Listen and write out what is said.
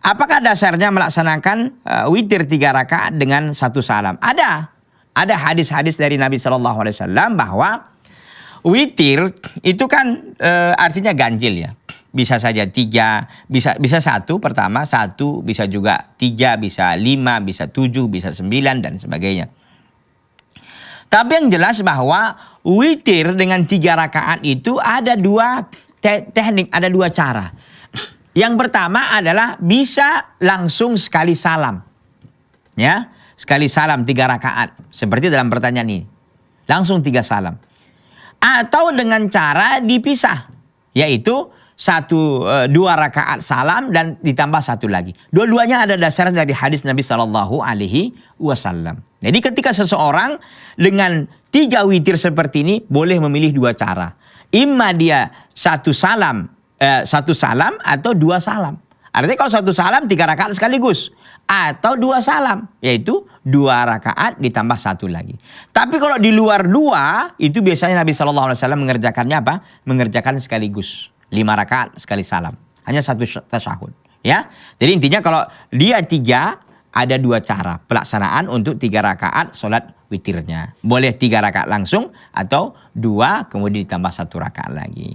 Apakah dasarnya melaksanakan witir 3 rakaat dengan 1 salam? Ada hadis-hadis dari Nabi Shallallahu Alaihi Wasallam bahwa witir itu kan artinya ganjil ya. Bisa saja 3, bisa 1 pertama, 1 bisa juga 3, bisa 5, bisa 7, bisa 9 dan sebagainya. Tapi yang jelas bahwa witir dengan 3 rakaat itu ada 2 teknik, ada 2 cara. Yang pertama adalah bisa langsung sekali salam. Ya, sekali salam 3 rakaat. Seperti dalam pertanyaan ini. Langsung 3 salam. Atau dengan cara dipisah. Yaitu 2 rakaat salam dan ditambah 1 lagi. Dua-duanya ada dasar dari hadis Nabi Shallallahu Alaihi Wasallam. Jadi ketika seseorang dengan 3 witir seperti ini boleh memilih 2 cara. Imma dia 1 salam atau 2 salam. Artinya kalau 1 salam 3 rakaat sekaligus. Atau 2 salam, yaitu 2 rakaat ditambah 1 lagi. Tapi kalau di luar 2, itu biasanya Nabi Shallallahu Alaihi Wasallam mengerjakannya apa? Mengerjakan sekaligus 5 rakaat sekali salam. Hanya 1 tasyahud. Ya, jadi intinya kalau dia 3, ada 2 cara pelaksanaan untuk 3 rakaat sholat witirnya. Boleh 3 rakaat langsung atau 2 kemudian ditambah 1 rakaat lagi.